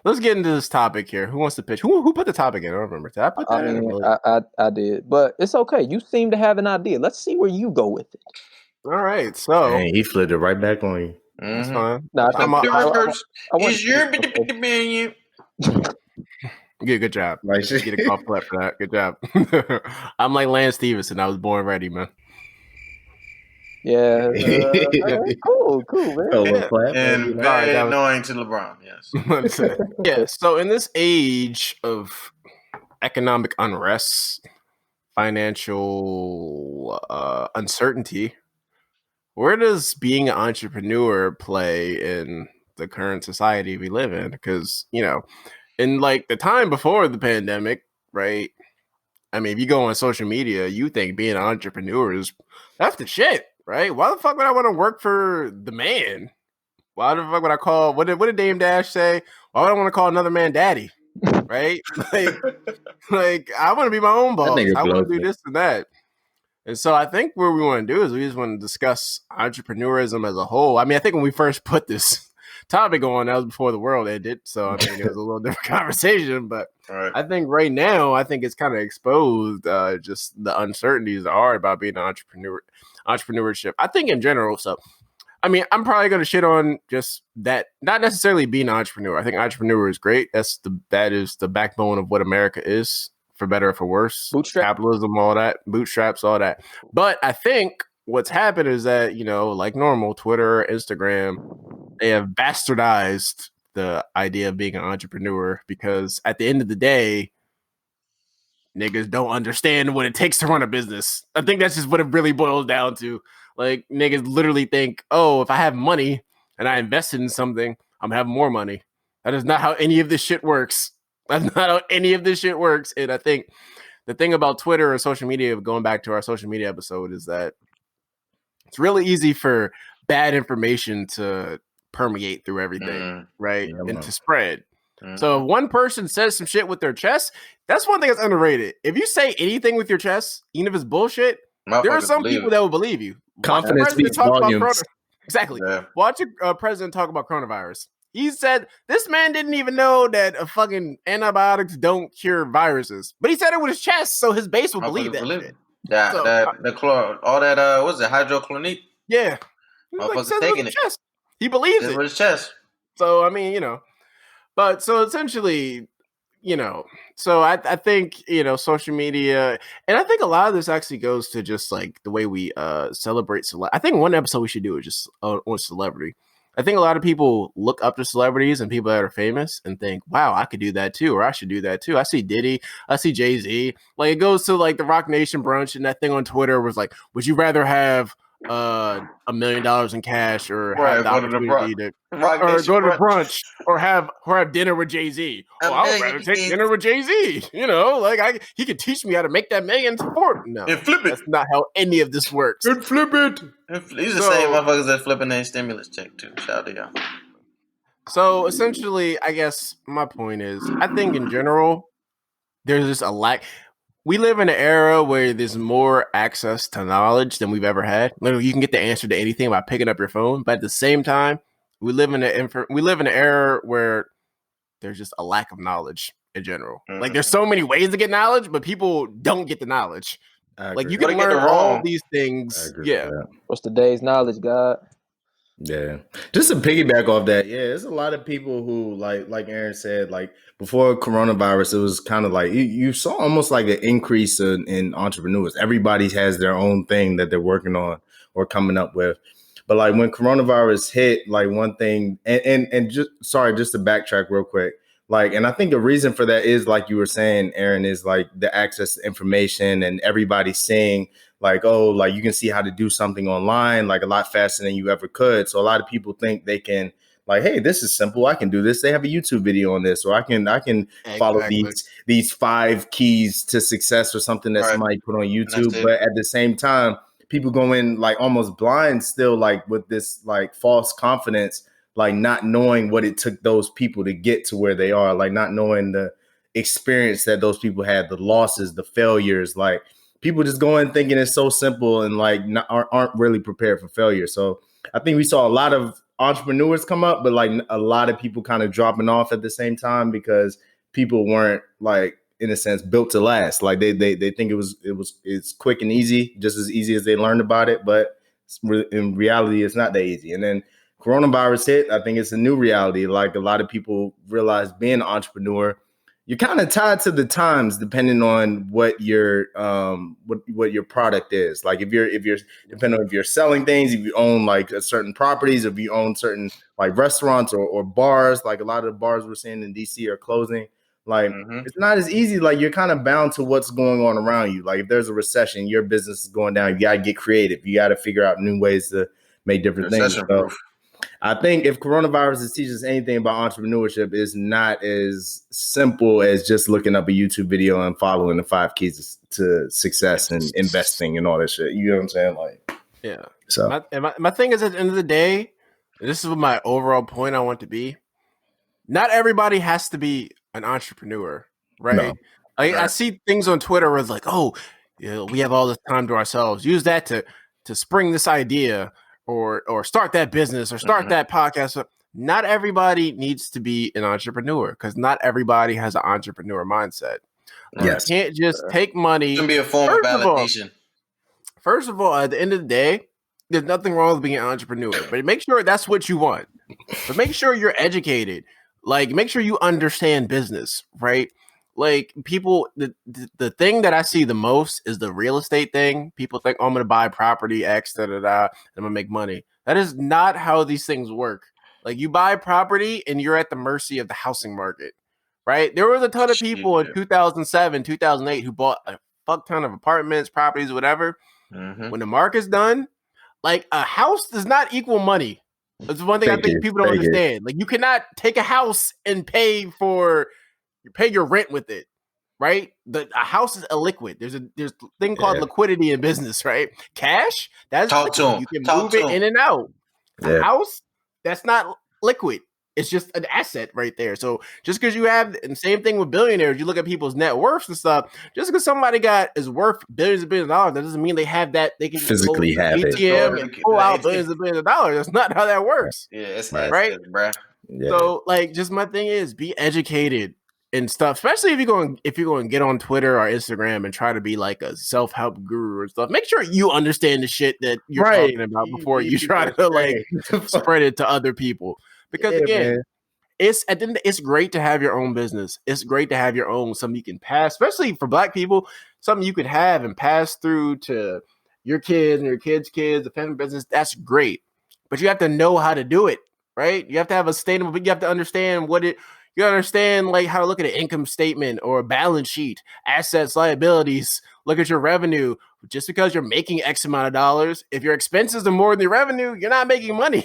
let's get into this topic here. Who wants to pitch? Who put the topic in? I don't remember. Did I put that in? I did, but it's okay. You seem to have an idea. Let's see where you go with it. All right, so Dang, he flipped it right back on you. That's fine. No, Is your opinion? Good job. Like, Get a golf clap for that. Good job. I'm like Lance Stevenson. I was born ready, man. Yeah. Cool, man. And very annoying to LeBron. Yes. Yeah. So in this age of economic unrest, financial uncertainty, where does being an entrepreneur play in the current society we live in? Because, you know, in like the time before the pandemic, right? I mean, if you go on social media, you think being an entrepreneur that's the shit, right? Why the fuck would I want to work for the man? Why the fuck would I call, what did Dame Dash say? Why would I want to call another man daddy? Right? like I want to be my own boss. I want to do this and that. And so I think what we want to do is we just want to discuss entrepreneurism as a whole. I mean, I think when we first put this topic on, that was before the world ended. So I mean, it was a little different conversation. But I think right now, I think it's kind of exposed just the uncertainties that are about being an entrepreneurship. I think in general. So, I mean, I'm probably going to shit on just that, not necessarily being an entrepreneur. I think entrepreneur is great. That is the backbone of what America is. For better or for worse, capitalism, all that, bootstraps, all that. But I think what's happened is that, you know, like normal, Twitter, Instagram, they have bastardized the idea of being an entrepreneur because at the end of the day, niggas don't understand what it takes to run a business. I think that's just what it really boils down to. Like, niggas literally think, oh, if I have money and I invested in something, I'm having more money. That is not how any of this shit works. That's not how any of this shit works. And I think the thing about Twitter or social media, going back to our social media episode, is that it's really easy for bad information to permeate through everything, right? And to spread. So if one person says some shit with their chest, that's one thing that's underrated. If you say anything with your chest, even if it's bullshit, there are some people that will believe you. Confidence speaks volumes. Exactly. Yeah. Watch a president talk about coronavirus. He said this man didn't even know that fucking antibiotics don't cure viruses, but he said it with his chest, so his base will believe that shit. Yeah, so, all that what's it, hydrochloride? Yeah, motherfuckers taking it. Chest. He believes it with his chest. So I mean, you know, but so essentially, you know, so I think, you know, social media, and I think a lot of this actually goes to just like the way we celebrate. I think one episode we should do is just on celebrity. I think a lot of people look up to celebrities and people that are famous and think, wow, I could do that too, or I should do that too. I see Diddy, I see Jay-Z. Like, it goes to like the Rock Nation brunch, and that thing on Twitter was like, would you rather have $1 million in cash or have the opportunity to go to brunch or have dinner with Jay-Z? Oh, I would rather take dinner with Jay-Z. You know, like he could teach me how to make that million support. No, and flip it. That's not how any of this works. And flip it. These are the same motherfuckers that flipping their stimulus check too. Shout out to y'all. So essentially, I guess my point is, I think in general, there's just a lack. We live in an era where there's more access to knowledge than we've ever had. Literally, you can get the answer to anything by picking up your phone. But at the same time, we live in an era where there's just a lack of knowledge in general. Mm-hmm. Like, there's so many ways to get knowledge, but people don't get the knowledge. Like, you can learn all these things. Yeah. What's today's knowledge, God? Yeah. Just to piggyback off that, yeah, there's a lot of people who, like Aaron said, like before coronavirus, it was kind of like you saw almost like an increase in entrepreneurs. Everybody has their own thing that they're working on or coming up with. But like when coronavirus hit, like one thing, and just to backtrack real quick, like, and I think the reason for that is, like you were saying, Aaron, is like the access to information and everybody saying like, oh, like you can see how to do something online, like a lot faster than you ever could. So a lot of people think they can, like, hey, this is simple. I can do this. They have a YouTube video on this, or I can follow these 5 keys to success or something that somebody put on YouTube. But at the same time, people go in like almost blind still, like with this like false confidence, like not knowing what it took those people to get to where they are, like not knowing the experience that those people had, the losses, the failures. Like people just go in thinking it's so simple and like aren't really prepared for failure. So I think we saw a lot of entrepreneurs come up, but like a lot of people kind of dropping off at the same time because people weren't like, in a sense, built to last. Like they think it's quick and easy, just as easy as they learned about it, but in reality, it's not that easy. And then coronavirus hit. I think it's a new reality. Like a lot of people realize being an entrepreneur, you're kind of tied to the times depending on what your what your product is. Like if you're depending on if you're selling things, if you own like certain properties, if you own certain like restaurants or bars, like a lot of the bars we're seeing in DC are closing. Like it's not as easy. Like you're kind of bound to what's going on around you. Like if there's a recession, your business is going down. You got to get creative. You got to figure out new ways to make different things. So I think if coronavirus is teaching us anything about entrepreneurship, it's not as simple as just looking up a YouTube video and following the 5 keys to success and investing and all that shit. You know what I'm saying? Like, yeah. So my thing is, at the end of the day, this is what my overall point I want to be. Not everybody has to be an entrepreneur, right? No. I see things on Twitter where it's like, oh, you know, we have all this time to ourselves. Use that to spring this idea or start that business or start that podcast. Not everybody needs to be an entrepreneur because not everybody has an entrepreneur mindset. Yes. You can't just take money. It can be a form of validation. First of all, at the end of the day, there's nothing wrong with being an entrepreneur, but make sure that's what you want. But make sure you're educated. Like, make sure you understand business, right? Like, people, the thing that I see the most is the real estate thing. People think, oh, I'm going to buy property X, and I'm going to make money. That is not how these things work. Like, you buy property, and you're at the mercy of the housing market, right? There was a ton of people in 2007, 2008 who bought a fuck ton of apartments, properties, whatever. When the market's done, like, a house does not equal money. That's one thing I think people don't understand. Like, you cannot take a house and pay your rent with it, right? A house is illiquid. There's a thing called liquidity in business, right? Cash, that's liquid. You can move it in and out. A house, that's not liquid. It's just an asset right there. So just because you have, and same thing with billionaires, you look at people's net worths and stuff. Just because somebody is worth billions and billions of dollars, that doesn't mean they have that. They can physically have ATM it and pull out billions and billions of dollars. That's not how that works. Yeah, it's right, bro. Yeah. So, like, just my thing is be educated and stuff. Especially if you're going to get on Twitter or Instagram and try to be like a self-help guru or stuff. Make sure you understand the shit that you're talking about before you try to like spread it to other people. Because again, it's great to have your own business. It's great to have your own, something you can pass, especially for Black people, something you could have and pass through to your kids and your kids' kids, the family business. That's great. But you have to know how to do it, right? You have to have a sustainable, you have to understand you understand like how to look at an income statement or a balance sheet, assets, liabilities, look at your revenue. Just because you're making X amount of dollars, if your expenses are more than your revenue, you're not making money.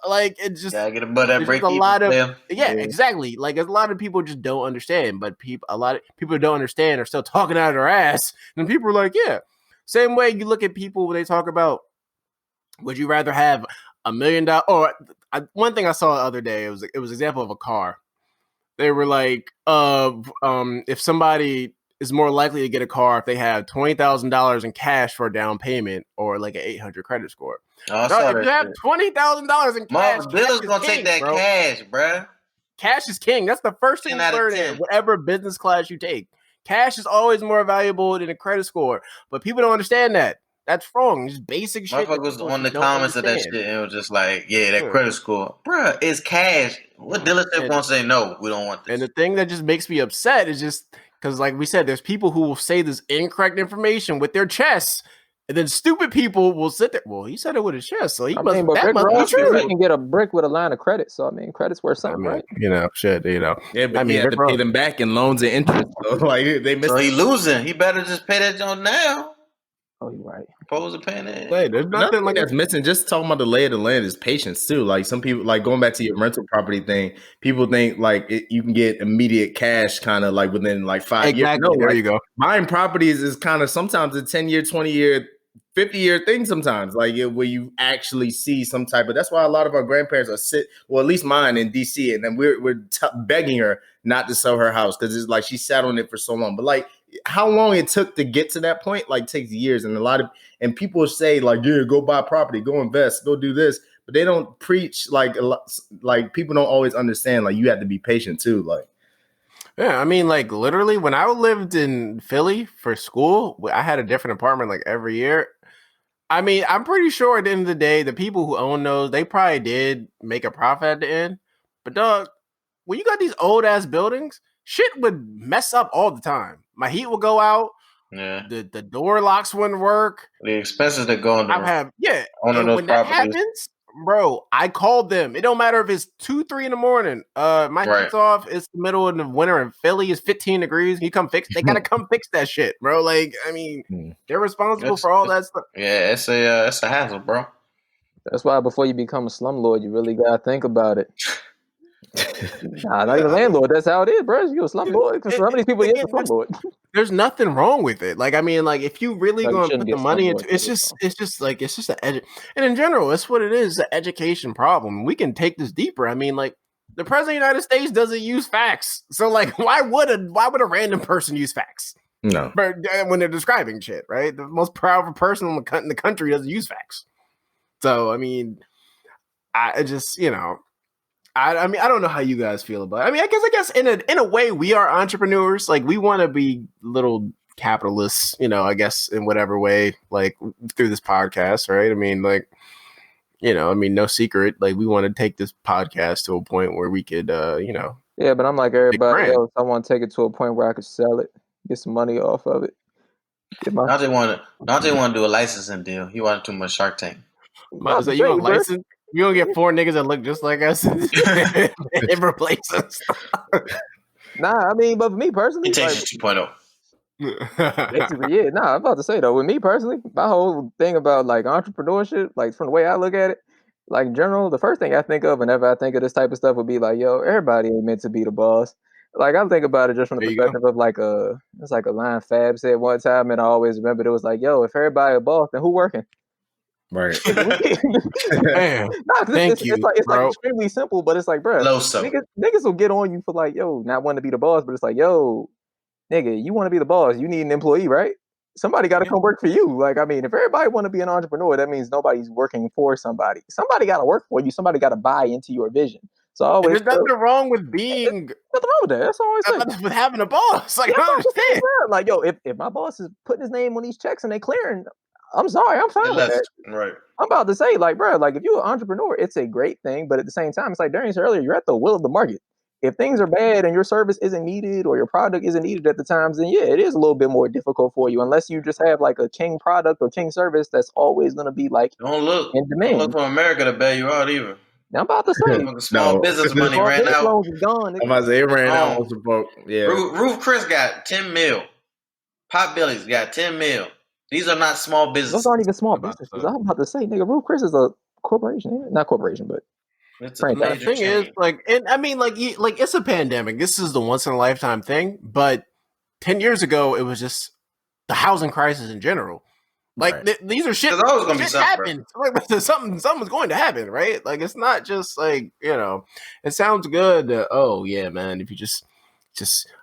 Like, it's just gotta get above that break even. Exactly. Like, a lot of people just don't understand, but a lot of people who don't understand are still talking out of their ass. And people are like, yeah. Same way you look at people when they talk about, would you rather have $1 million? Or one thing I saw the other day, it was an example of a car. They were like, if somebody is more likely to get a car if they have $20,000 in cash for a down payment or like an 800 credit score. Oh, if you have $20,000 in cash, Bill's gonna take that cash, bro. Cash is king. That's the first thing you learn in whatever business class you take. Cash is always more valuable than a credit score, but people don't understand that. That's wrong. Just basic shit. Motherfucker was on the comments of that shit and it was just like, yeah, that credit score. Bruh, it's cash. What dealership won't say no, we don't want this? And the thing that just makes me upset is just because, like we said, there's people who will say this incorrect information with their chests, and then stupid people will sit there. Well, he said it with his chest, so that must be true. You can get a brick with a line of credit, so I mean, credit's worth something, right? Shit. Yeah, but he had to pay them back in loans and interest. So, like, they missed. So he losing. He better just pay that joint now. Oh, you're right. Opposed to paying that. Wait, there's nothing like that's missing. Just talking about the lay of the land is patience too. Like some people, like going back to your rental property thing, people think like you can get immediate cash kind of like within like 5 years. No, there you go. Buying properties is kind of sometimes a 10-year, 20-year, 50-year thing sometimes, like where you actually see some type of. That's why a lot of our grandparents are well, at least mine in DC, and then we're begging her not to sell her house because it's like she sat on it for so long. But like how long it took to get to that point, like takes years, and people say like, yeah, go buy property, go invest, go do this. but they don't preach like a lot, like people don't always understand. Like you have to be patient too. Like Yeah, I mean, like literally, when I lived in Philly for school, I had a different apartment like every year. I mean, I'm pretty sure at the end of the day, the people who own those, they probably did make a profit at the end. But dog, when you got these old ass buildings, shit would mess up all the time. My heat will go out. Yeah. The door locks wouldn't work. The expenses that go into owning And those when that properties. happens, bro, I called them. It don't matter if it's 2-3 in the morning. My heat's off. It's the middle of the winter in Philly. It's 15 degrees. You come fix. They gotta come fix that shit, bro. Like, I mean, they're responsible for all that stuff. Yeah, it's a hassle, bro. That's why before you become a slumlord, you really gotta think about it. Nah, not even landlord. That's how it is, bro. You a slumlord. Because how many people get a slumlord? There's nothing wrong with it. Like, I mean, like if you really No, you gonna shouldn't put be the a money slumlord, into, it's just an and in general, that's what it is. The education problem. We can take this deeper. I mean, like the president of the United States doesn't use facts. So, like, why would a random person use facts? no, But when they're describing shit, right? The most powerful person in the country doesn't use facts. So, I mean, I just, I mean, I don't know how you guys feel about it. I mean, I guess in a way we are entrepreneurs. Like we want to be little capitalists, I guess in whatever way, like through this podcast, right? I mean, like, no secret. Like we want to take this podcast to a point where we could, Yeah, but I'm like everybody else. I want to take it to a point where I could sell it, get some money off of it. Dante want to do a licensing deal. He wanted too much Shark Tank. So you want license? You gonna get 4 niggas that look just like us and replace us? Nah, I mean, but for me personally, Hentations 2.0. Basically, yeah. Nah, I'm about to say though, with me personally, my whole thing about like entrepreneurship, like from the way I look at it, like in general, the first thing I think of whenever I think of this type of stuff would be like, yo, everybody ain't meant to be the boss. Like I think about it just from the perspective of like it's like a line Fab said one time, and I always remember it was like, yo, if everybody a boss, then who working? right. Damn. Thank you, it's bro. like extremely simple, but it's like, bro, niggas will get on you for like, yo, not wanting to be the boss, but it's like, yo, nigga, you want to be the boss, you need an employee, right? Somebody got to come work for you. Like, I mean, if everybody want to be an entrepreneur, that means nobody's working for somebody. Somebody got to work for you. Somebody got to buy into your vision. So I always there's nothing wrong with being. Nothing wrong with that. That's all I say. With having a boss. Like, I don't understand. Like, yo, if my boss is putting his name on these checks and they clearing, I'm sorry, I'm fine with that. Right. I'm about to say, like, bro, like if you're an entrepreneur, it's a great thing, but at the same time, it's like Darian said earlier, you're at the will of the market. If things are bad and your service isn't needed or your product isn't needed at the times, then yeah, it is a little bit more difficult for you unless you just have like a king product or king service that's always going to be like in demand. Don't look for America to bail you out either. Now I'm about to say, small business money ran out. Gone, I'm about to say it ran out on support. Yeah. Roof Chris got 10 mil. Pot Billy's got 10 mil. These are not small businesses. Those aren't even small businesses. I'm about to say, nigga, Roof Chris is a corporation. Not corporation, but it's a major the thing change. is, like, and I mean, like it's a pandemic. This is the once in a lifetime thing. But 10 years ago, it was just the housing crisis in general. Like these are shit. Always gonna be something. Like, something's going to happen, right? Like it's not just like It sounds good. Oh yeah, man. If you just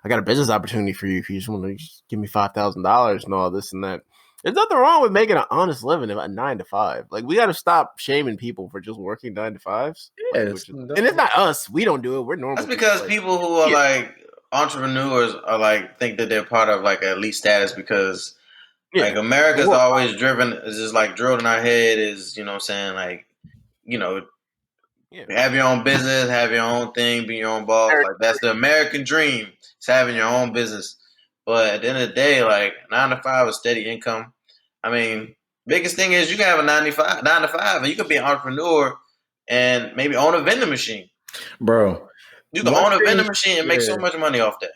I got a business opportunity for you. If you just want to give me $5,000 and all this and that. There's nothing wrong with making an honest living at 9 to 5. Like we got to stop shaming people for just working 9 to 5s. Yeah, and it's not us. We don't do it. We're normal. That's because people who are like entrepreneurs are like think that they're part of like elite status because like America's always driven. It's just like drilled in our head. Is what I'm saying, like have your own business, have your own thing, be your own boss. Like that's the American dream. It's having your own business. But at the end of the day, like 9 to 5 is steady income. I mean, biggest thing is you can have a 9 to 5, and you could be an entrepreneur and maybe own a vending machine. Bro. You can own a vending machine and make so much money off that.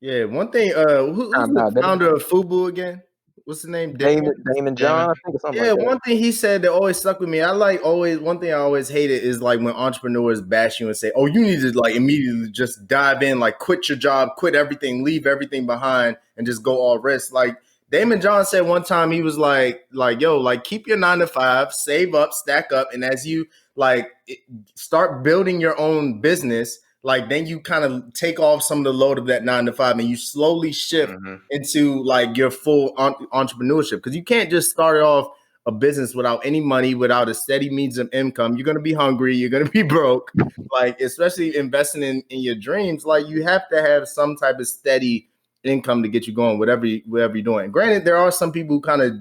Yeah, one thing, who's the founder of Fubu again? What's his name? Damon John, I think, or something like that. One thing he said that always stuck with me. One thing I always hated is like when entrepreneurs bash you and say, "Oh, you need to like immediately just dive in, like quit your job, quit everything, leave everything behind, and just go all risk." Like Damon John said one time, he was like, yo, like keep your 9 to 5, save up, stack up, and as you like start building your own business, like then you kind of take off some of the load of that 9 to 5 and you slowly shift into like your full entrepreneurship. Because you can't just start it off, a business without any money, without a steady means of income, you're gonna be hungry, you're gonna be broke. Like, especially investing in your dreams, like you have to have some type of steady income to get you going, whatever you're doing. Granted, there are some people who kind of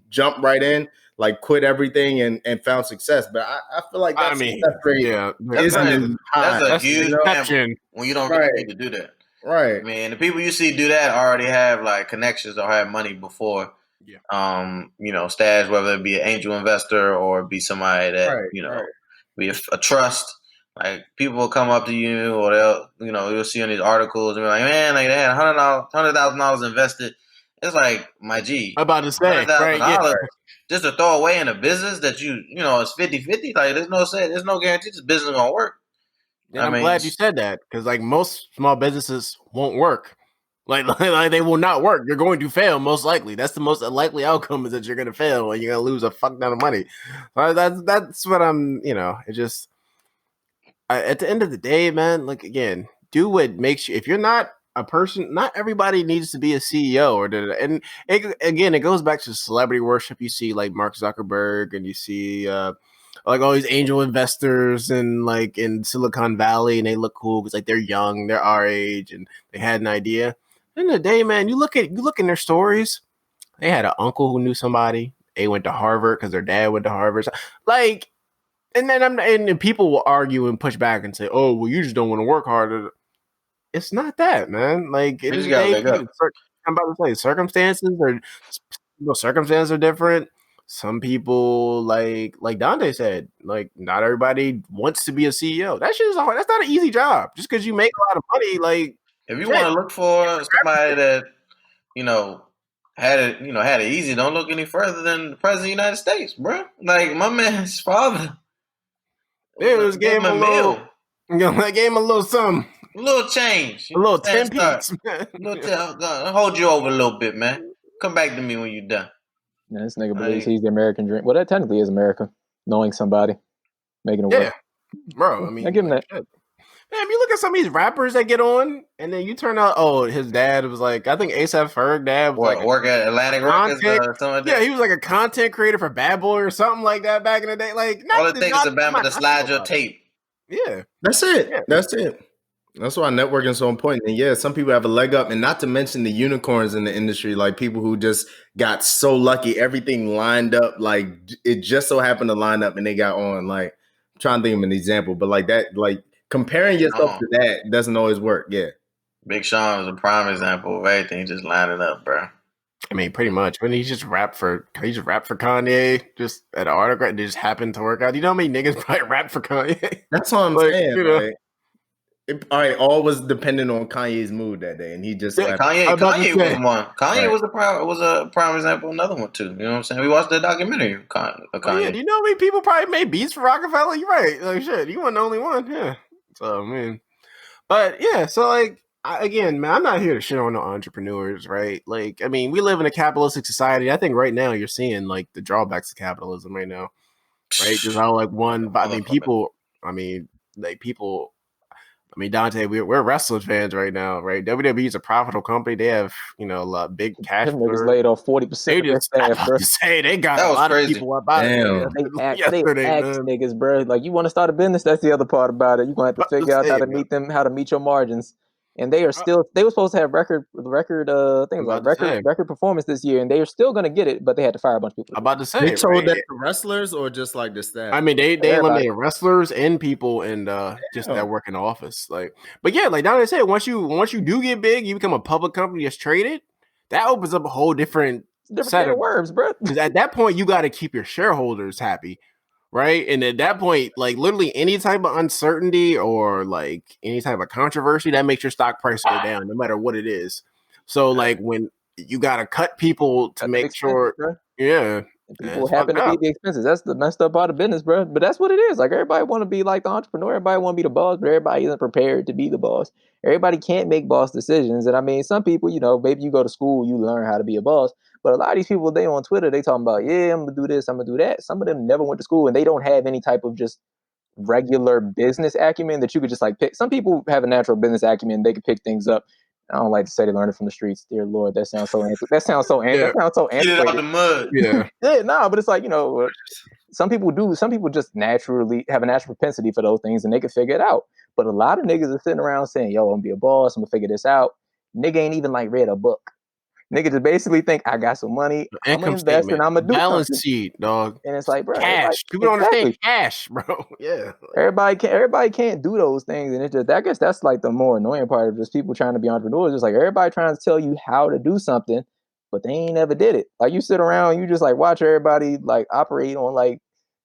jump right in, like quit everything and found success. But I feel like that success rate isn't as high. That's a huge exception when you don't really need to do that. Right. I mean, the people you see do that already have like connections or have money before. Stash, whether it be an angel investor or be somebody that be a trust. Like people will come up to you, or you'll see on these articles and be like, man, like they had $100,000 invested. It's like, my G, I'm about to say, $100,000 just to throw away in a business that it's 50-50. Like there's no guarantee this business is gonna work. And I'm glad you said that, because like most small businesses won't work. Like they will not work. You're going to fail most likely. That's the most likely outcome, is that you're going to fail and you're going to lose a fuck ton of money. That's what I'm. It just at the end of the day, man. Like again, do what makes you. If you're not a person, not everybody needs to be a CEO and it goes back to celebrity worship. You see like Mark Zuckerberg, and you see like all these angel investors and like in Silicon Valley, and they look cool because like they're young, they're our age, and they had an idea. At the end of the day, man, you look in their stories. They had an uncle who knew somebody. They went to Harvard because their dad went to Harvard. Like, and then and people will argue and push back and say, "Oh, well, you just don't want to work harder." It's not that, man. Like, I'm about to say, circumstances are different. Some people, like Dante said, like not everybody wants to be a CEO. That shit is hard. That's not an easy job. Just because you make a lot of money, like if you want to look for somebody that had it easy, don't look any further than the president of the United States, bro. Like my man's father, it gave him a meal. I gave him a little something. A little change. A little 10 piece. I'll hold you over a little bit, man. Come back to me when you're done. Yeah, this nigga believes he's the American dream. Well, that technically is America. Knowing somebody, making it work. Bro, I mean, I give him that. Man, if you look at some of these rappers that get on, and then you turn out, his dad was like, I think A$AP Ferg dad was like work at Atlantic Records or something like that. Yeah, he was like a content creator for Bad Boy or something like that back in the day. Like, all it takes is Bama to slide your tape. Yeah, that's it. Yeah. That's it. That's why networking is so important. And yeah, some people have a leg up, and not to mention the unicorns in the industry, like people who just got so lucky, everything lined up, like it just so happened to line up and they got on. Like, I'm trying to think of an example, but like that, like comparing yourself to that doesn't always work. Yeah. Big Sean is a prime example of everything just lining up, bro. I mean, pretty much. When he just rapped for Kanye, just at an autograph, it just happened to work out. You know how many niggas probably rap for Kanye? That's what I'm saying. All was dependent on Kanye's mood that day, and he just Kanye was one. Kanye was a prime example. Another one too. You know what I'm saying? We watched the documentary of Kanye. Yeah, do you know how many people probably made beats for Rockefeller? You're right. Like shit, you weren't the only one. Yeah. So man, but yeah. So like again, man, I'm not here to shit on the entrepreneurs, right? Like, I mean, we live in a capitalistic society. I think right now you're seeing like the drawbacks of capitalism right now, right? Just how like Dante, we're wrestling fans right now, right? WWE is a profitable company. They have, a lot big cash. Them niggas laid off 40% of their staff, bro. They got a lot of people up out there. They ask niggas, bro. Like, you want to start a business? That's the other part about it. You're going to have to figure out how to meet your margins. And they are still. They were supposed to have record performance this year, and they are still going to get it. But they had to fire a bunch of people. I'm about to say, they told that to wrestlers or just like the staff. I mean, they eliminated wrestlers and people, and just that work in the office. Like, but yeah, like Dante said, once you do get big, you become a public company that's traded. That opens up a whole different set of worms, bro. Because at that point, you got to keep your shareholders happy. Right. And at that point, like literally any type of uncertainty or like any type of controversy that makes your stock price go down, no matter what it is. So like when you got to cut people to make sure. Yeah. People happen to be the expenses. That's the messed up part of business, bro. But that's what it is. Like everybody want to be like the entrepreneur. Everybody want to be the boss, but everybody isn't prepared to be the boss. Everybody can't make boss decisions. And I mean, some people, maybe you go to school, you learn how to be a boss. But a lot of these people, they on Twitter, they talking about, yeah, I'm going to do this, I'm going to do that. Some of them never went to school and they don't have any type of just regular business acumen that you could just like pick. Some people have a natural business acumen. They could pick things up I don't like to say they learned it from the streets. Dear Lord, that sounds so Yeah. Get it out the antiquated. mud. Yeah. Yeah, no, but it's like, some people do. Some people just naturally have a natural propensity for those things, and they can figure it out. But a lot of niggas are sitting around saying, "Yo, I'm gonna be a boss. I'm gonna figure this out." Nigga ain't even like read a book. Nigga just basically think I got some money. I'm gonna Income invest and statement, I'm gonna do balance something. sheet, dog. And it's like, bro, Cash. People don't exactly. understand cash, bro. Yeah. Everybody can't do those things, and it's just, I guess that's like the more annoying part of just people trying to be entrepreneurs. Just like everybody trying to tell you how to do something, but they ain't never did it. Like you sit around, you just like watch everybody like operate on like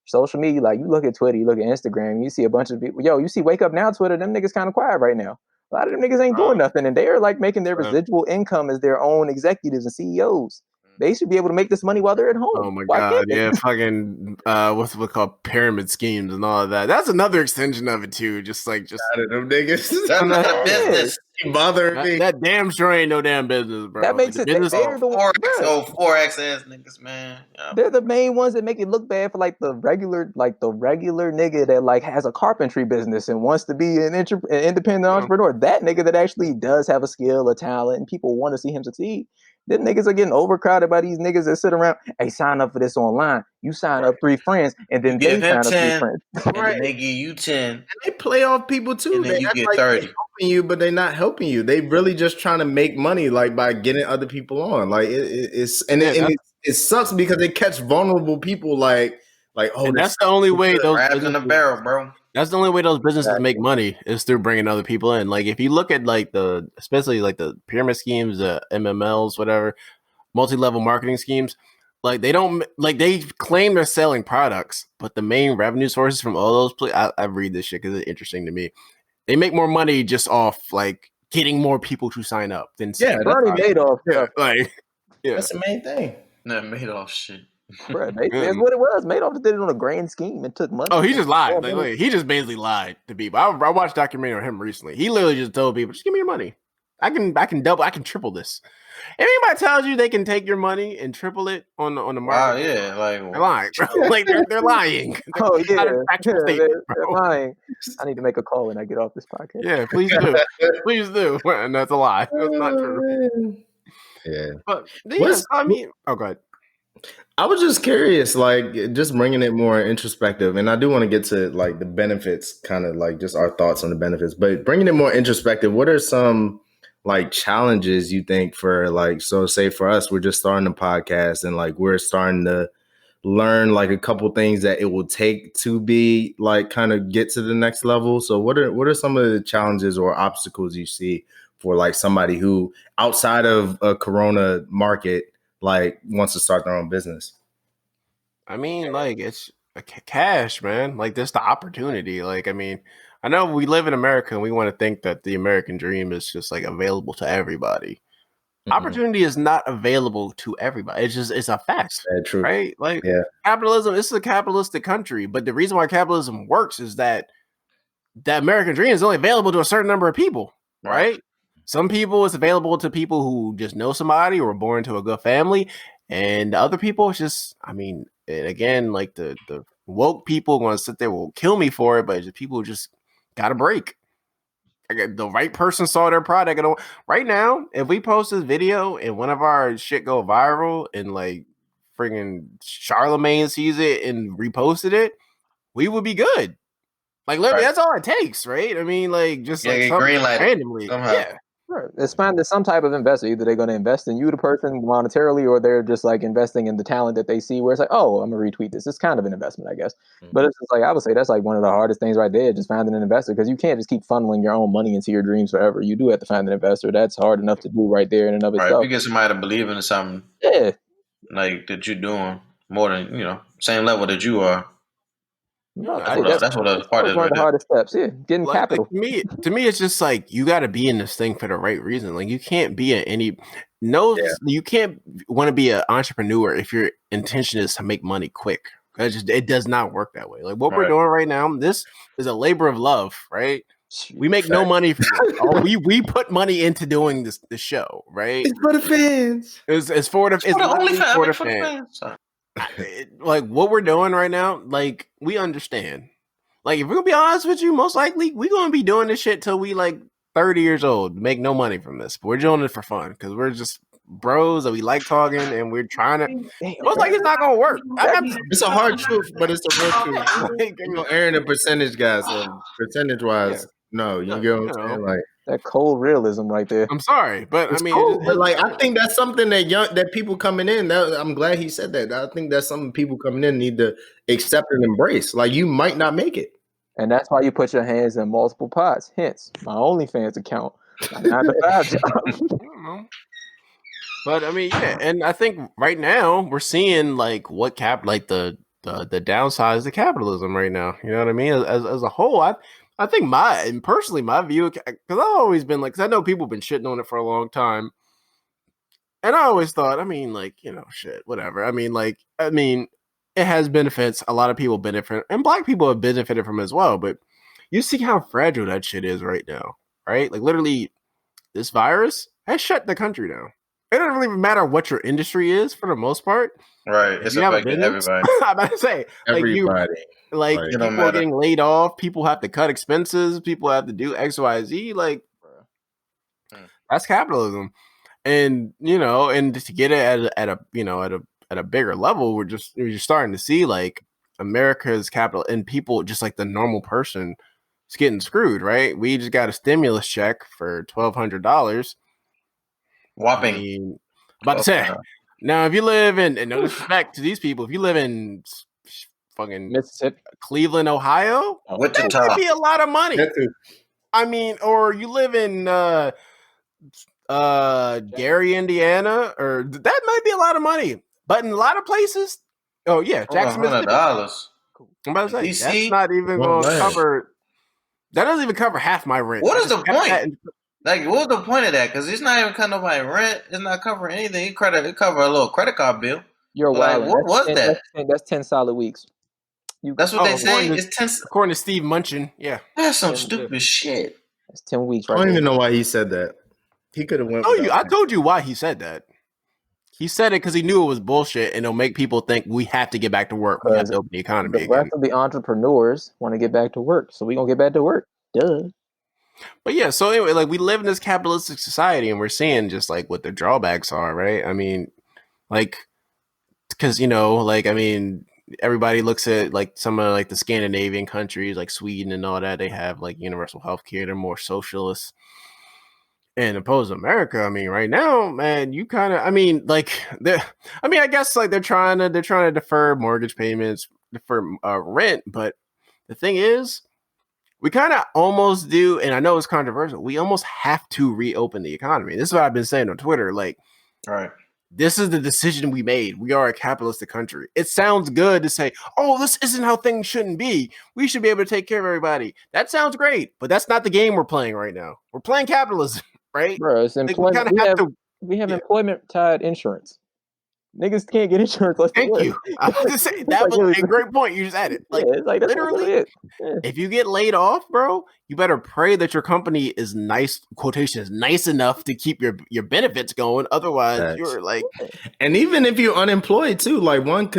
social media. Like you look at Twitter, you look at Instagram, you see a bunch of people. Yo, you see Wake Up Now Twitter, them niggas kind of quiet right now. A lot of them niggas ain't doing nothing, and they are like making their residual income as their own executives and CEOs. They should be able to make this money while they're at home. Oh my Why god, can't they? yeah, fucking what's it called, pyramid schemes and all of that. That's another extension of it too. Just Out of them niggas. That's not a business. Bothering me. that damn sure ain't no damn business, bro. That makes Like, it. business. They're the Forex, Forex ass niggas, man. Yeah. They're the main ones that make it look bad for like the regular nigga that like has a carpentry business and wants to be an independent entrepreneur. That nigga that actually does have a skill, a talent, and people want to see him succeed. Them niggas are getting overcrowded by these niggas that sit around. Hey, sign up for this online. You sign up 3 friends, and then You they give him sign up 10, 3 friends. and then they give you 10. And they play off people too. And then They you act get like 30. they're helping you, but they're not helping you. They really just trying to make money, like by getting other people on. Like it sucks because they catch vulnerable people. Like oh, and that's the only way those crabs in the barrel, bro. That's the only way those businesses make money is through bringing other people in. Like if you look at like especially like the pyramid schemes, MMLs, whatever, multi-level marketing schemes, like they don't like they claim they're selling products, but the main revenue sources from all those I read this shit because it's interesting to me. They make more money just off like getting more people to sign up than Bernie Madoff. That's the main thing. That Madoff shit. Bro, that's what it was. Madoff just did it on a grand scheme and took money. Oh, he just lied. Like, he just basically lied to people. I watched a documentary on him recently. He literally just told people, "Just give me your money. I can double. I can triple this." If anybody tells you they can take your money and triple it on the market, wow, yeah, like they're lying, bro. Like they're lying. They're lying. I need to make a call when I get off this podcast. Yeah, please do, please do. And that's a lie. That's not true. Yeah, but yeah, I mean, go ahead. I was just curious, like just bringing it more introspective, and I do want to get to like the benefits, kind of like just our thoughts on the benefits, but bringing it more introspective, what are some like challenges you think for like, so say for us, we're just starting a podcast and like we're starting to learn like a couple things that it will take to be like kind of get to the next level. So what are some of the challenges or obstacles you see for like somebody who outside of a Corona market like wants to start their own business? I mean, like it's cash, man. Like there's the opportunity. Like, I mean, I know we live in America and we want to think that the American dream is just like available to everybody. Mm-hmm. Opportunity is not available to everybody. It's a fact, true. Right? Like capitalism, this is a capitalistic country, but the reason why capitalism works is that the American dream is only available to a certain number of people, right? Some people it's available to people who just know somebody or were born into a good family, and the other people it's just, I mean, and again, like the woke people going to sit there will kill me for it, but it's just people who just got a break. The right person saw their product. And right now, if we post this video and one of our shit go viral and like friggin' Charlemagne sees it and reposted it, we would be good. Like literally, that's all it takes, right? I mean, like just like something randomly, Right. It's fine. There's some type of investor. Either they're going to invest in you, the person, monetarily, or they're just like investing in the talent that they see. Where it's like, oh, I'm gonna retweet this. It's kind of an investment, I guess. Mm-hmm. But it's just like I would say that's like one of the hardest things right there. Just finding an investor, because you can't just keep funneling your own money into your dreams forever. You do have to find an investor. That's hard enough to do right there in and of itself. If you get somebody to believe in something, like that you're doing more than same level that you are. No, that's what a part of one of the hardest steps. Yeah, getting capital. Like, to me, it's just like you got to be in this thing for the right reason. Like you can't be you can't want to be an entrepreneur if your intention is to make money quick. It does not work that way. Like what we're doing right now, this is a labor of love, right? We make no money from this. We put money into doing this show, right? It's for the fans. It's for the fans. Like what we're doing right now, like we understand. Like if we're gonna be honest with you, most likely we're gonna be doing this shit till we like 30 years old, make no money from this, but we're doing it for fun because we're just bros that we like talking and we're trying to. Most like it's not gonna work. It's a hard truth, but it's a real truth. Like, Aaron, a percentage guy, so percentage wise, no, you get what I'm saying? Like that cold realism right there. I'm sorry, but it's I mean, cold, but like I think that's something that people coming in. I'm glad he said that. I think that's something people coming in need to accept and embrace. Like you might not make it. And that's why you put your hands in multiple pots. Hence, my OnlyFans account, my 9-to-5 job. But I mean, yeah, and I think right now we're seeing like what the downsides to capitalism right now. You know what I mean? As a whole, I think my view, because I've always been like, because I know people have been shitting on it for a long time, and I always thought, I mean, like, you know, shit, whatever. I mean, it has benefits. A lot of people benefit, and Black people have benefited from it as well. But you see how fragile that shit is right now, right? Like literally, this virus has shut the country down. It doesn't really matter what your industry is for the most part. Right. It's affecting everybody. I'm about to say, everybody. Like people are getting laid off. People have to cut expenses. People have to do X, Y, Z. Like that's capitalism, and you know, and to get it at a bigger level, we're just starting to see like America's capital and people just like the normal person is getting screwed. Right? We just got a stimulus check for $1,200. Whopping. I mean, about to say, now if you live in, and no disrespect to these people, if you live in fucking Mississippi, Cleveland, Ohio, that might be a lot of money. I mean, or you live in Gary, Indiana, or that might be a lot of money. But in a lot of places, oh yeah, Jackson, Mississippi. $100. I'm about to say that's not even going to cover. That doesn't even cover half my rent. What is the point? Like, what was the point of that? Because it's not even covering my rent. It's not covering anything. It cover a little credit card bill. You're like, what was that? That's 10 solid weeks. That's what they say. It's 10. According to Steve Munchin, yeah. That's some stupid shit. That's 10 weeks. Right, I don't even know why he said that. He could have went. I told you why he said that. He said it because he knew it was bullshit, and it'll make people think we have to get back to work. We have to open the economy again. The rest of the entrepreneurs want to get back to work, so we're gonna get back to work. Duh. But yeah, so anyway, like we live in this capitalistic society, and we're seeing just like what the drawbacks are, right? I mean, like, because you know, like, I mean, everybody looks at like some of like the Scandinavian countries, like Sweden and all that. They have like universal health care. They're more socialist. And opposed to America, I mean, right now, man, you kind of, I mean, like, I guess like they're trying to defer mortgage payments, defer rent, but the thing is, we kind of almost do, and I know it's controversial, we almost have to reopen the economy. This is what I've been saying on Twitter. Like, all right, this is the decision we made. We are a capitalistic country. It sounds good to say, oh, this isn't how things shouldn't be. We should be able to take care of everybody. That sounds great, but that's not the game we're playing right now. We're playing capitalism, right? Bro, it's employment. We have employment-tied insurance. Niggas can't get insurance. Thank you. I was just saying that was a great point you just added. Like, literally, if you get laid off, bro, you better pray that your company is nice enough to keep your benefits going. Otherwise, you're like, and even if you're unemployed too, like one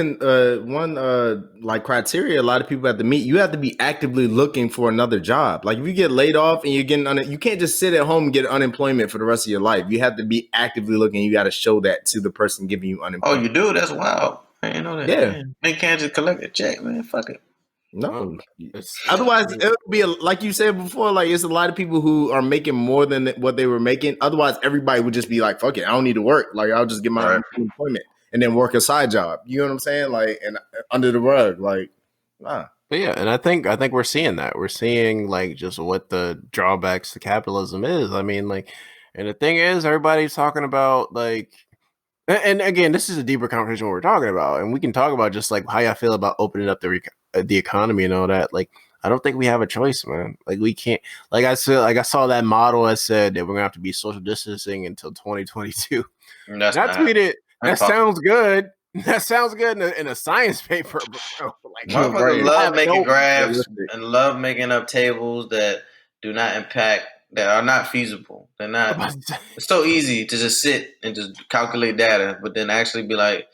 like criteria a lot of people have to meet, you have to be actively looking for another job. Like if you get laid off and you're getting you can't just sit at home and get unemployment for the rest of your life. You have to be actively looking. You got to show that to the person giving you unemployment. Oh, you do? That's wild. I didn't know that. Yeah. Man. They can't just collect a check, man. Fuck it. No. Otherwise, it would be like you said before. Like it's a lot of people who are making more than what they were making. Otherwise, everybody would just be like, "Fuck it, I don't need to work. Like I'll just get my employment and then work a side job." You know what I'm saying? Like and under the rug, like nah. But yeah, and I think we're seeing that. We're seeing like just what the drawbacks to capitalism is. I mean, like, and the thing is, everybody's talking about like. And again, this is a deeper conversation what we're talking about, and we can talk about just like how y'all feel about opening up the economy and all that. Like, I don't think we have a choice, man. Like, we can't. Like I said, like I saw that model that said that we're gonna have to be social distancing until 2022. And I tweeted, that sounds good. That sounds good in a science paper, bro. Like, motherfuckers love making graphs and love making up tables that do not impact. That are not feasible. They're not. It's so easy to just sit and just calculate data, but then actually be like,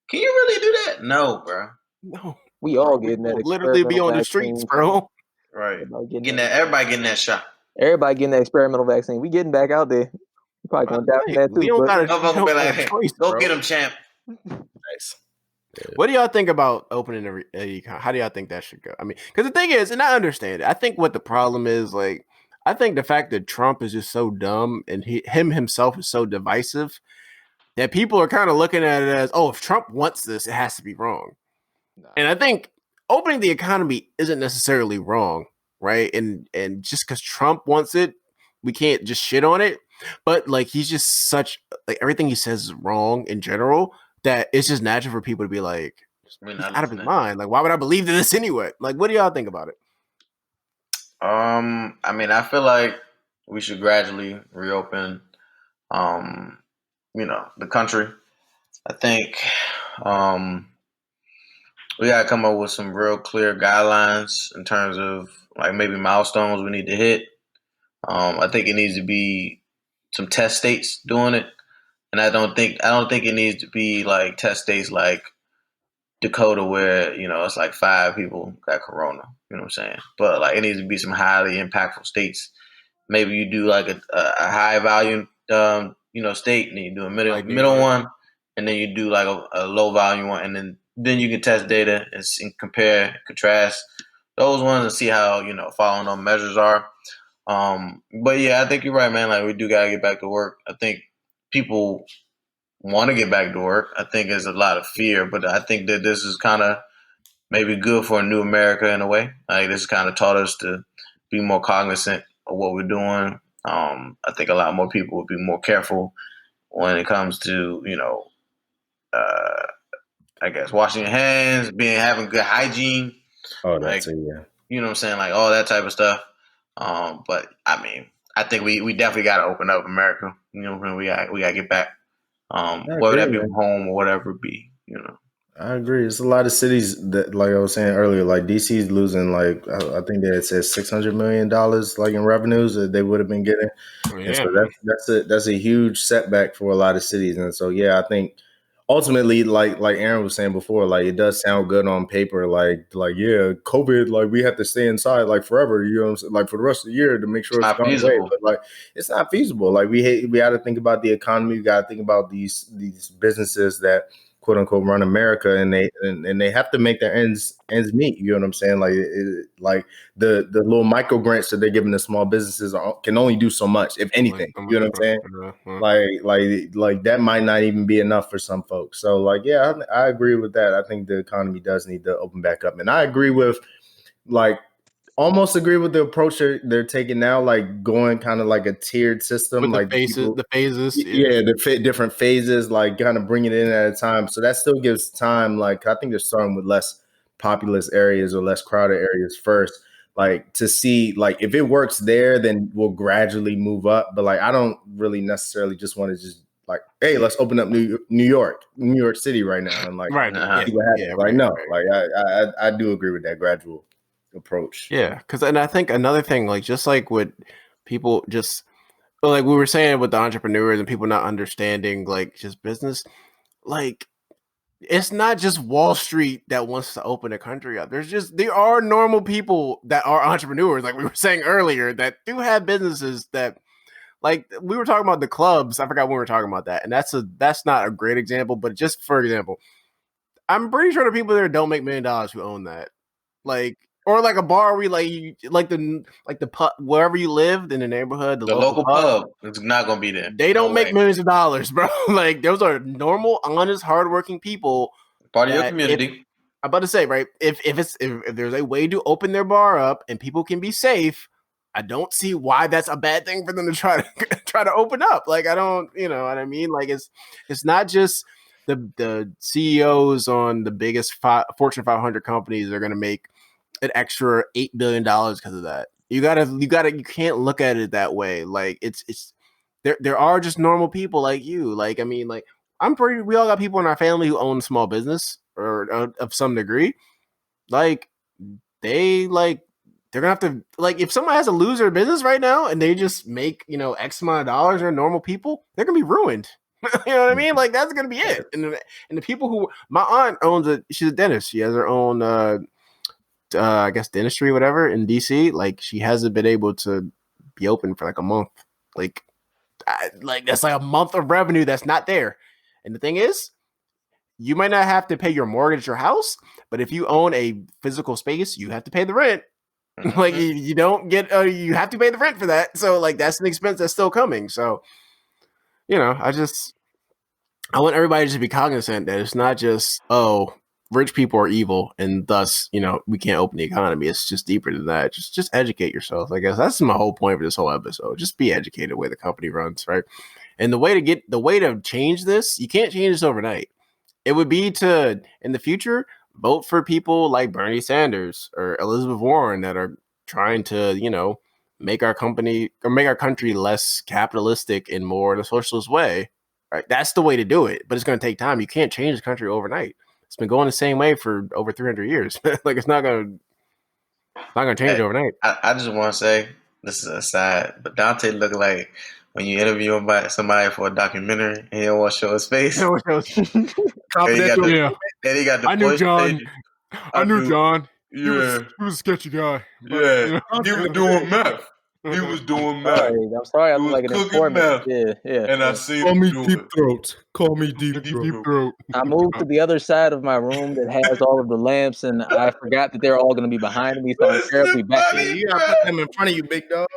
"Can you really do that?" No, bro. No, we all getting that. Literally be on the streets, bro. Right. Getting that. Everybody getting that shot. Everybody getting the experimental vaccine. We getting back out there. We probably gonna die from that We too. don't But got Motherfucker be a like, hey, choice, go bro. get him, champ. Nice. What do y'all think about opening how do y'all think that should go? I mean, because the thing is, and I understand it. I think what the problem is, like, I think the fact that Trump is just so dumb and himself is so divisive that people are kind of looking at it as, oh, if Trump wants this, it has to be wrong. nah. And I think opening the economy isn't necessarily wrong, right? And just because Trump wants it, we can't just shit on it. But like he's just such like everything he says is wrong in general that it's just natural for people to be like, We're he's not out of his listening. mind. Like, why would I believe this anyway? Like, what do y'all think about it? I mean, I feel like we should gradually reopen, the country. I think we gotta come up with some real clear guidelines in terms of like maybe milestones we need to hit. I think it needs to be some test states doing it, and I don't think it needs to be like test states like Dakota where it's like 5 people got corona. You know what I'm saying? But like it needs to be some highly impactful states. Maybe you do like a high volume state, and then you do a Like New middle York? one, and then you do like a low volume one, and then you can test data and compare, contrast those ones and see how following on measures are. But yeah, I think you're right, man. Like we do gotta get back to work. I think people want to get back to work. I think there's a lot of fear, but I think that this is kind of maybe good for a new America in a way. Like this kind of taught us to be more cognizant of what we're doing. I think a lot more people would be more careful when it comes to uh, I guess washing your hands, having good hygiene, Oh, like that's it. Yeah. you know what I'm saying, like all that type of stuff. But I mean, I think we definitely got to open up America. You know, we got to get back. I Whether agree, that be man. from home or whatever it be. I agree. It's a lot of cities that, like I was saying earlier, like DC's losing like I think that it says $600 million like in revenues that they would have been getting, and Yeah, so man. that's a huge setback for a lot of cities. And so yeah, I think ultimately, like Aaron was saying before, like it does sound good on paper, like yeah, COVID, like we have to stay inside like forever, you know what I'm saying? Like for the rest of the year to make It's sure it's not gone away, feasible. but like it's not feasible. Like we got to think about the economy, we got to think about these businesses that quote unquote run America, and they have to make their ends meet. You know what I'm saying? Like the little micro grants that they're giving the small businesses can only do so much, if Like, anything. You know what I'm saying? uh, Like that might not even be enough for some folks. So like, yeah, I agree with that. I think the economy does need to open back up, and I agree with like almost agree with the approach they're taking now, like going kind of like a tiered system, with like the phases, yeah. yeah, the different phases, like kind of bringing it in at a time. So that still gives time. Like I think they're starting with less populous areas or less crowded areas first, like to see like if it works there, then we'll gradually move up. But like I don't really necessarily just want to just like, hey, let's open up New York City right now and like Right. Uh-huh. see what Yeah, happens. Like right, no, right. like I do agree with that gradual approach. Yeah, because and I think another thing, like just like with people just like we were saying with the entrepreneurs and people not understanding like just business, like it's not just Wall Street that wants to open a country up. There are normal people that are entrepreneurs, like we were saying earlier, that do have businesses that like we were talking about the clubs. I forgot when we were talking about that, and that's not a great example, but just for example, I'm pretty sure the people there don't make $1 million who own that. Like or like a bar where like the pub wherever you lived in the neighborhood, the The local local pub, pub is not gonna be there. they No don't make way. millions of dollars, bro. Like those are normal, honest, hardworking people Part of your that if community. I'm about to say, right, if there's a way to open their bar up and people can be safe, I don't see why that's a bad thing for them to try to try to open up. Like I don't, you know what I mean? Like it's not just the CEOs on the biggest Fortune 500 companies are going to make an extra $8 billion because of that. You can't look at it that way. Like it's there are just normal people like you. Like I mean, like we all got people in our family who own small business or of some degree. Like they like they're gonna have to like if someone has to lose their business right now and they just make X amount of dollars, they're normal people, they're gonna be ruined. You know what I mean? Like that's gonna be it. And the people who my aunt owns she's a dentist. She has her own I guess dentistry, whatever, in DC. Like she hasn't been able to be open for like a month. Like that's like a month of revenue that's not there. And the thing is, you might not have to pay your mortgage or house, but if you own a physical space, you have to pay the rent. Like you don't get, you have to pay the rent for that. So like that's an expense that's still coming. So, you know, I want everybody to be cognizant that it's not just, oh, rich people are evil and thus, you know, we can't open the economy. It's just deeper than that. Just educate yourself. I guess that's my whole point for this whole episode. Just be educated the way the company runs, right? And the way to change this, you can't change this overnight. It would be to, in the future, vote for people like Bernie Sanders or Elizabeth Warren that are trying to, you know, make our country less capitalistic and more in a socialist way. Right? That's the way to do it, but it's going to take time. You can't change the country overnight. It's been going the same way for over 300 years. Like it's not going to change overnight. I just want to say, this is a side, but Dante look like when you interview somebody for a documentary and he don't want to show his face. Yeah. And he got the I knew voice John. change. I knew John. Yeah. He was a sketchy guy. But, Yeah. you know. He was doing meth. He was doing meth. I'm sorry. I He look was like an cooking informant. meth. Yeah. And I seen Call him me do Deep it. Throat. Call me Deep Throat. I moved to the other side of my room that has all of the lamps, and I forgot that they're all going to be behind me, so I'm terribly back. Yeah, you gotta put them in front of you, big dog.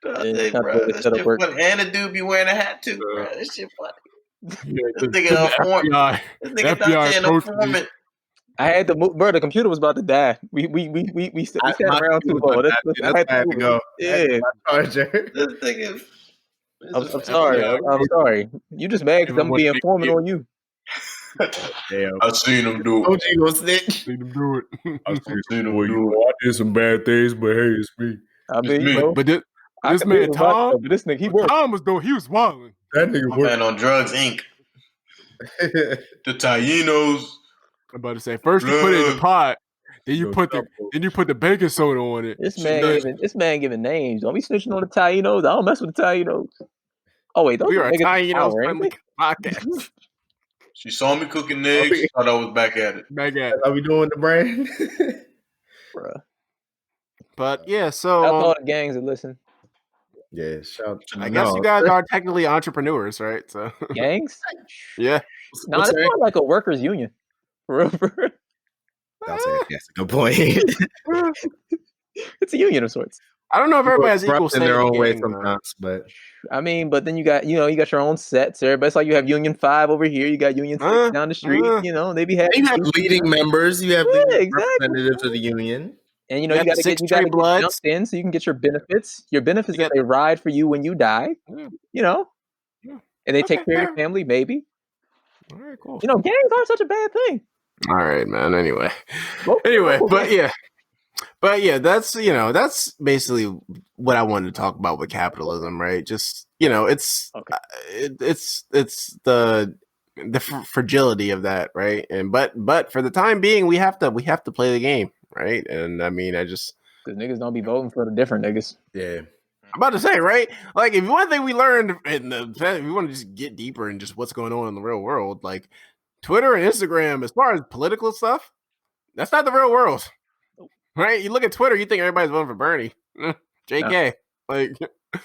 Dante, bro, that shit funny. And the dude be wearing a hat too, bro. That shit funny. This nigga Dante an informant. I had to move, bro. The computer was about to die. We sat around too long. I had to go. Yeah, This nigga. I'm sorry. I'm sorry. You just mad because I'm being informant on you. Damn. I seen him do it. OG gonna snitch. Seen him do it. I seen him Boy, do it. I did some bad things, but hey, it's me. I mean, me. you know, But this man Tom, but this nigga, he worked. Tom he was wilding. That nigga My worked. man on Drugs Inc. The Taínos. I'm about to say first you put it in the pot, then you put the baking soda on it. This man giving names. Don't be snitching on the Taínos. I don't mess with the Taínos. Oh wait, We are a Taínos power, friendly podcast. She saw me cooking eggs. Thought I was back at it. Back at it. Are we doing the brand? Bruh. But yeah, so I all the gangs that listen. Yeah, shout. I guess you guys are technically entrepreneurs, right? So Gangs? yeah. No, it's more like a workers' union. For real. That's a good point. It's a union of sorts. I don't know if everybody has equal in their own way gang, sometimes, but I mean, but then you got your own sets. Everybody's like you have Union 5 over here. You got Union 6 down the street. You know, they be having. you have leading members. You have exactly. representatives of the union. And you know, you got to get jumped in so you can get your benefits. Your benefits that they ride for you when you die. You know, and they take care of your family. Maybe. All right, cool. You know, gangs aren't such a bad thing. All right, man. Anyway, but yeah, that's basically what I wanted to talk about with capitalism, right? Just it's the fragility of that, right? And but for the time being, we have to play the game, right? And I mean, because niggas don't be voting for the different niggas. Yeah. I'm about to say, right? Like, if one thing we learned, if we want to just get deeper in just what's going on in the real world, like Twitter and Instagram, as far as political stuff, that's not the real world, right? You look at Twitter, you think everybody's voting for Bernie, JK, like,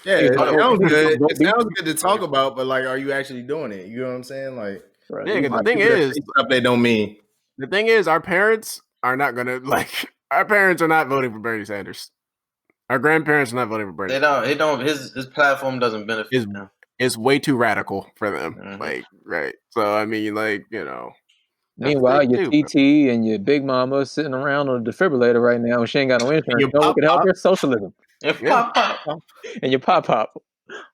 yeah, it sounds good. It sounds good to talk about, but like, are you actually doing it? You know what I'm saying? Like, yeah. Because the thing is, stuff they don't mean. The thing is, our parents are not gonna Our parents are not voting for Bernie Sanders. Our grandparents are not voting for Bernie. They don't. His platform doesn't benefit them. It's way too radical for them. Mm-hmm. Right. So I mean, meanwhile, your TT and your big mama sitting around on a defibrillator right now, and she ain't got no insurance. You know what can help her? Socialism. And pop. And your pop.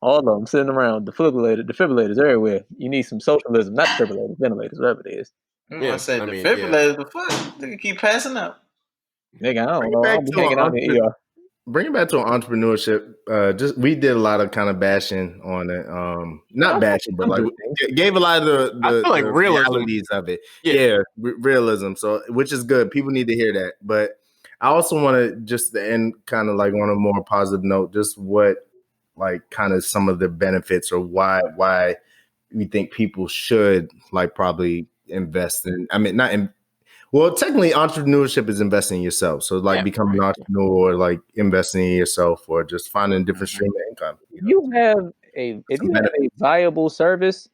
All of them sitting around, defibrillators everywhere. You need some socialism, not defibrillators, ventilators, whatever it is. I say defibrillators, the fuck? They can keep passing out. Nigga, I don't know. I'll be hanging out in the ER. Bring it back to entrepreneurship. We did a lot of kind of bashing on it. Not bashing, but like gave a lot of the realities of it. Yeah, realism. So, which is good. People need to hear that. But I also want to just end kind of like on a more positive note. Just what like kind of some of the benefits or why we think people should like probably invest in. I mean, Well, technically, entrepreneurship is investing in yourself. So, like, becoming an entrepreneur, or like investing in yourself, or just finding a different stream of income. If you have a viable service,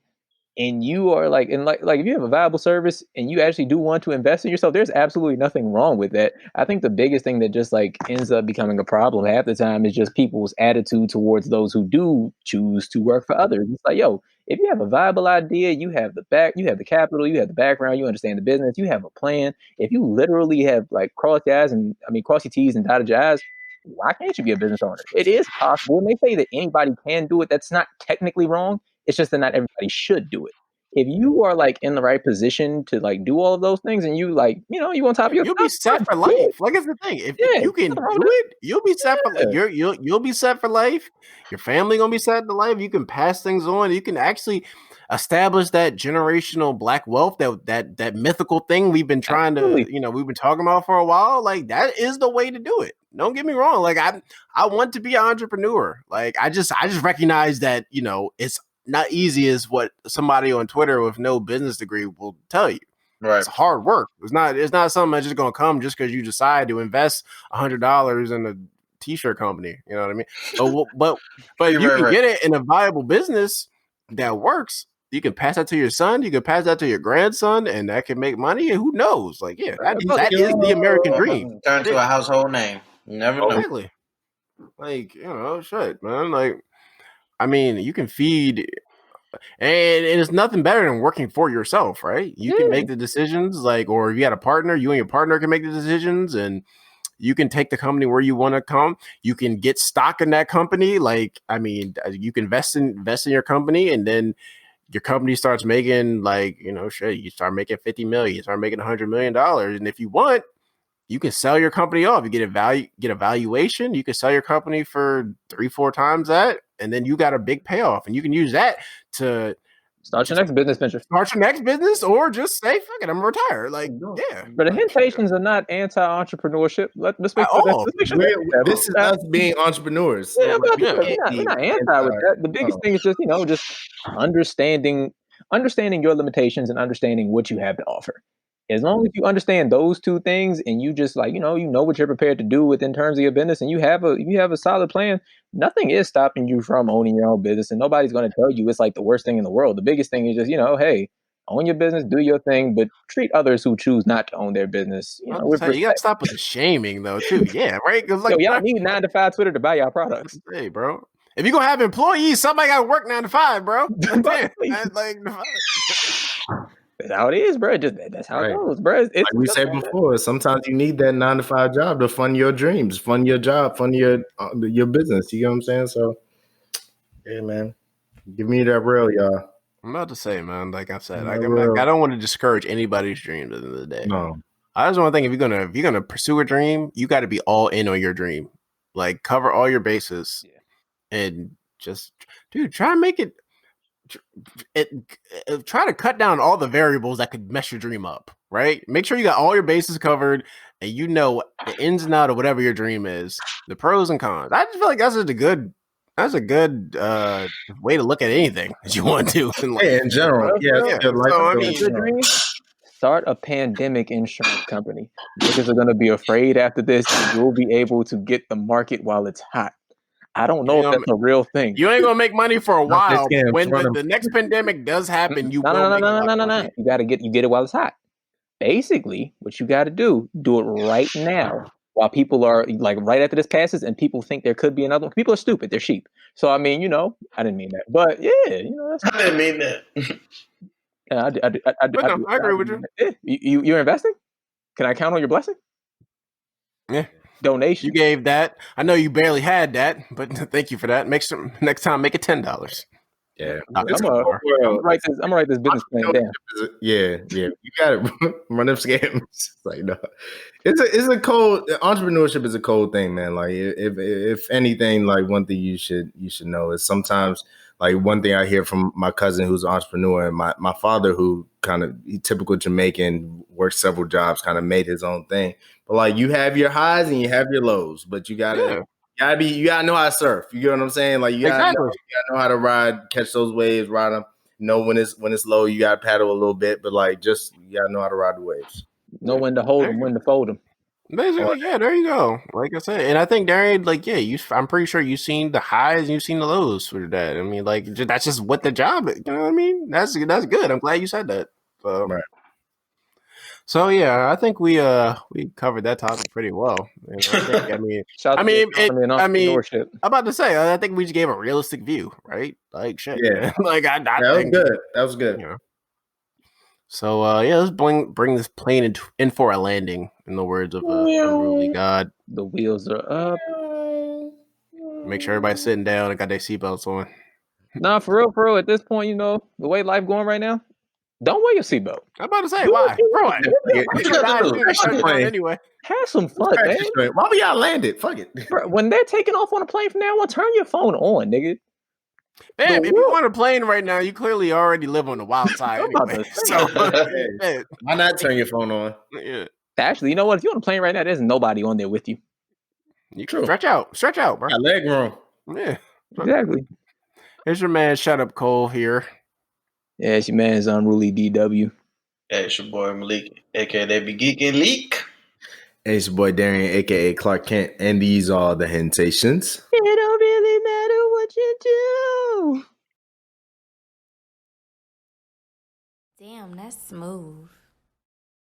and you are like if you have a viable service and you actually do want to invest in yourself, there's absolutely nothing wrong with that. I think the biggest thing that just like ends up becoming a problem half the time is just people's attitude towards those who do choose to work for others. It's like, yo, if you have a viable idea, you have the capital, you have the background, you understand the business, you have a plan. If you literally have like cross your T's and dotted your I's, why can't you be a business owner? It is possible. And they say that anybody can do it. That's not technically wrong. It's just that not everybody should do it. If you are like in the right position to like do all of those things, and you like, you on top of your you'll be set for life. Like, that's the thing. If you can do it, you'll be set for life. You'll be set for life. Your family gonna be set for life. You can pass things on. You can actually establish that generational black wealth, that mythical thing we've been trying to, we've been talking about for a while. Like, that is the way to do it. Don't get me wrong. Like, I want to be an entrepreneur. Like, I just recognize that, it's not easy as what somebody on Twitter with no business degree will tell you. Right. It's hard work. It's not something that's just gonna come just because you decide to invest $100 in a t-shirt company. You know what I mean? But if you can get it in a viable business that works, you can pass that to your son, you can pass that to your grandson, and that can make money. And who knows? Like, yeah, that is the American dream. Turn to a household name. You never know. Exactly. Like, shit, man. Like, I mean, you can feed, and it's nothing better than working for yourself, right? You can make the decisions, like, or if you got a partner, you and your partner can make the decisions, and you can take the company where you want to come. You can get stock in that company. Like, I mean, you can invest in your company, and then your company starts making, like, shit, you start making 50 million, you start making $100 million. And if you want, you can sell your company off. You get a valuation. You can sell your company for 3-4 times that, and then you got a big payoff. And you can use that to start your next business venture. Start your next business, or just say, "Fuck it, I'm gonna retire." Like, yeah. But the Hentations are not anti-entrepreneurship. Let's make sure this is us being entrepreneurs. Yeah, we're not anti with that. The biggest thing is just just understanding your limitations and understanding what you have to offer. As long as you understand those two things, and you just like, you know what you're prepared to do within terms of your business, and you have a solid plan, nothing is stopping you from owning your own business, and nobody's going to tell you it's like the worst thing in the world. The biggest thing is just, hey, own your business, do your thing, but treat others who choose not to own their business. You got to stop with the shaming, though, too. Yeah, right? Because like, y'all need 9 to 5 Twitter to buy y'all products. Hey, bro. If you're going to have employees, somebody got to work 9 to 5, bro. That's how it is, bro. That's how it goes, bro. It's like we said before, sometimes you need that 9 to 5 job to fund your dreams, fund your job, fund your business. You know what I'm saying? So, yeah, man, give me that real, y'all. I'm about to say, man. Like I said, I don't want to discourage anybody's dreams at the end of the day. No, I just want to think, if you're gonna pursue a dream, you got to be all in on your dream, like cover all your bases, and just, dude, try and make it. Try to cut down all the variables that could mess your dream up, right? Make sure you got all your bases covered, and the ins and outs of whatever your dream is, the pros and cons. I just feel like that's a good way to look at anything that you want to. In general, start a pandemic insurance company. Niggas are going to be afraid after this. You'll be able to get the market while it's hot. I don't know if that's a real thing. You ain't gonna make money for a while. When the next pandemic does happen, you will make money. You get it while it's hot. Basically, what you got to do it right now, while people are like, right after this passes, and people think there could be another one. People are stupid. They're sheep. So I mean, I didn't mean that, but yeah, I didn't mean that. Yeah, I agree with you. You're investing? Can I count on your blessing? Yeah. Donation. You gave that. I know you barely had that, but thank you for that. Next time, make it $10. Yeah, I'm gonna write this business plan down. Yeah, you got it. Run them scams. It's like, no, it's a cold. Entrepreneurship is a cold thing, man. Like, if anything, like, one thing you should know is sometimes, like, one thing I hear from my cousin who's an entrepreneur, and my father, who kind of typical Jamaican, worked several jobs, kind of made his own thing. But like, you have your highs and you have your lows, but you gotta know how to surf. You get what I'm saying? Like, you gotta know how to ride, catch those waves, ride them. Know when it's low, you gotta paddle a little bit, but like, just you gotta know how to ride the waves. Know when to hold them, when to fold them. Basically, yeah, there you go. Like I said, and I think Darian, like, yeah, I'm pretty sure you've seen the highs and you've seen the lows for that. I mean, like, that's just what the job is. You know what I mean? That's good. I'm glad you said that. Right. So yeah, I think we covered that topic pretty well. And I think, Shout out to the economy and entrepreneurship. I'm about to say, I think we just gave a realistic view, right? Like shit, Yeah. man. Like I That was think good. That was good. you know. So yeah, let's bring this plane in for a landing, in the words of unruly God. The wheels are up. Make sure everybody's sitting down and got their seatbelts on. Nah, for real. At this point, you know the way life going right now. Don't wear your seatbelt. I'm about to say why? For what? Anyway. Have some fun, man. Why we y'all landed? Fuck it. Bro, when they're taking off on a plane from now on, turn your phone on, nigga. Damn, if you on a plane right now, you clearly already live on the wild side anyway. So why not turn your phone on? Yeah. Actually, you know what? If you're on a plane right now, there's nobody on there with you. You can stretch out, bro. Got leg room. Yeah, exactly. Here's your man, Shut Up Cole here. Yeah, it's your man's unruly DW. Hey, it's your boy Malik, aka They Be Geeking Leak. Hey, it's your boy Darian, aka Clark Kent, and these are the Hentations. It don't really matter what you do. Damn, that's smooth.